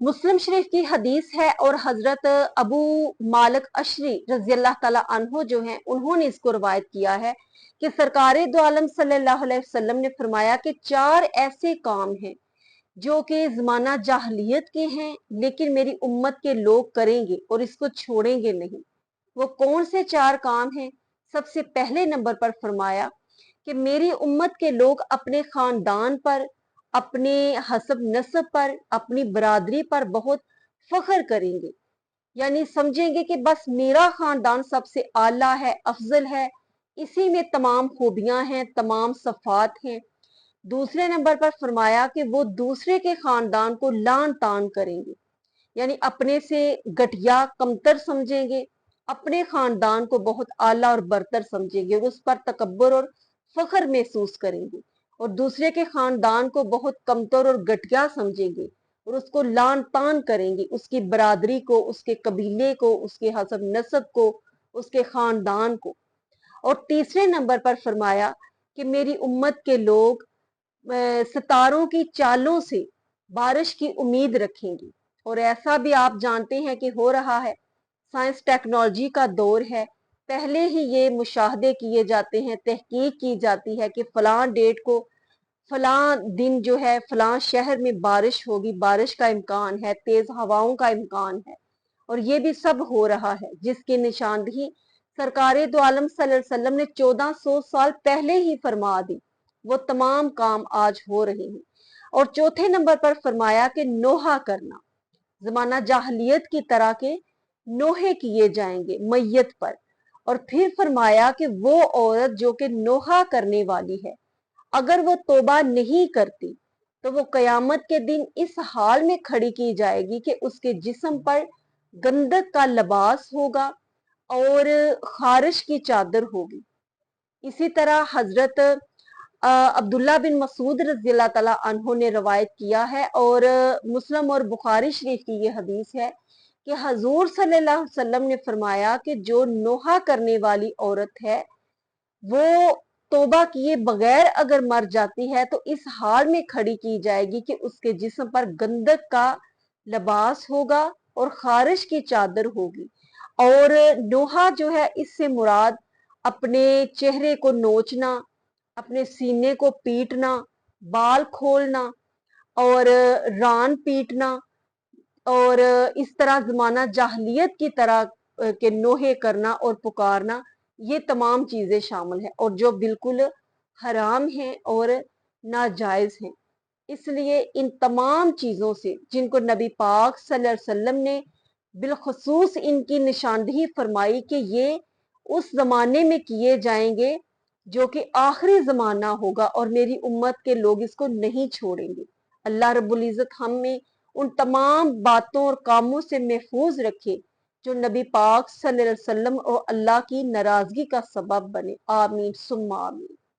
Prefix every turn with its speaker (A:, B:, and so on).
A: मुस्लिम शरीफ की हदीस है और हजरत अबू मालिक अशरी रजी अल्लाह ताला अन्हो जो हैं उन्होंने इसको रवायत किया है कि सरकार दो आलम सल्लल्लाहु अलैहि वसल्लम ने फरमाया कि चार ऐसे काम हैं जो कि जमाना जाहलियत के हैं लेकिन मेरी उम्मत के लोग करेंगे और इसको छोड़ेंगे नहीं। वो कौन से चार काम हैं? सबसे पहले नंबर पर फरमाया कि मेरी उम्मत के लोग अपने खानदान पर, अपने हसब नसब पर, अपनी बरादरी पर बहुत फख्र करेंगे। यानी समझेंगे कि बस मेरा खानदान सबसे आला है, अफजल है, इसी में तमाम खूबियां हैं, तमाम सफात हैं। दूसरे नंबर पर फरमाया कि वो दूसरे के खानदान को लान तान करेंगे, यानी अपने से घटिया कमतर समझेंगे, अपने खानदान को बहुत आला और बरतर समझेंगे और उस पर तकब्बर और फख्र महसूस करेंगे, और दूसरे के खानदान को बहुत कमतर और घटिया समझेंगे और उसको लान तान करेंगे, उसकी बरादरी को, उसके कबीले को, उसके हसब नसब को, उसके खानदान को। और तीसरे नंबर पर फरमाया कि मेरी उम्मत के लोग सितारों की चालों से बारिश की उम्मीद रखेंगे, और ऐसा भी आप जानते हैं कि हो रहा है। साइंस टेक्नोलॉजी का दौर है, पहले ही ये मुशाहदे किए जाते हैं, तहकीक की जाती है कि फलां डेट को, फलां दिन जो है फलां शहर में बारिश होगी, बारिश का इम्कान है, तेज हवाओं का इम्कान है, और ये भी सब हो रहा है जिसकी निशानदही सरकार दो आलम सल्लल्लाहु अलैहि वसल्लम ने 1400 साल पहले ही फरमा दी। वो तमाम काम आज हो रहे हैं। और चौथे नंबर पर फरमाया कि नोहा करना, जमाना जाहलियत की तरह के नोहे किए जाएंगे मैयत पर। और फिर फरमाया कि वो औरत जो कि नोहा करने वाली है, अगर वो तौबा नहीं करती तो वो कयामत के दिन इस हाल में खड़ी की जाएगी कि उसके जिस्म पर गंदक का लिबास होगा और खारिश की चादर होगी। इसी तरह हजरत अब्दुल्ला बिन मसूद रज़ी अल्लाह ताला अन्हो ने रवायत किया है, और मुस्लिम और बुखारी शरीफ की ये हदीस है कि हजूर सल्लल्लाहु अलैहि वसल्लम ने फरमाया कि जो नोहा करने वाली औरत है वो तौबा किए बगैर अगर मर जाती है तो इस हाल में खड़ी की जाएगी कि उसके जिस्म पर गंदक का लिबास होगा और खारिश की चादर होगी। और नोहा जो है इससे मुराद अपने चेहरे को नोचना, अपने सीने को पीटना, बाल खोलना और रान पीटना, और इस तरह जमाना जाहलियत की तरह के नोहे करना और पुकारना, ये तमाम चीजें शामिल हैं और जो बिल्कुल हराम हैं और नाजायज हैं। इसलिए इन तमाम चीजों से जिनको नबी पाक सल्लल्लाहु अलैहि वसल्लम ने बिलखसूस इनकी निशानदही फरमाई कि ये उस जमाने में किए जाएंगे जो कि आखिरी जमाना होगा और मेरी उम्मत के लोग इसको नहीं छोड़ेंगे। अल्लाह रब्बुल इज्जत हमें उन तमाम बातों और कामों से महफूज रखे जो नबी पाक सल्लल्लाहु अलैहि वसल्लम और अल्लाह की नाराजगी का सबब बने। आमीन सुम्मा आमीन।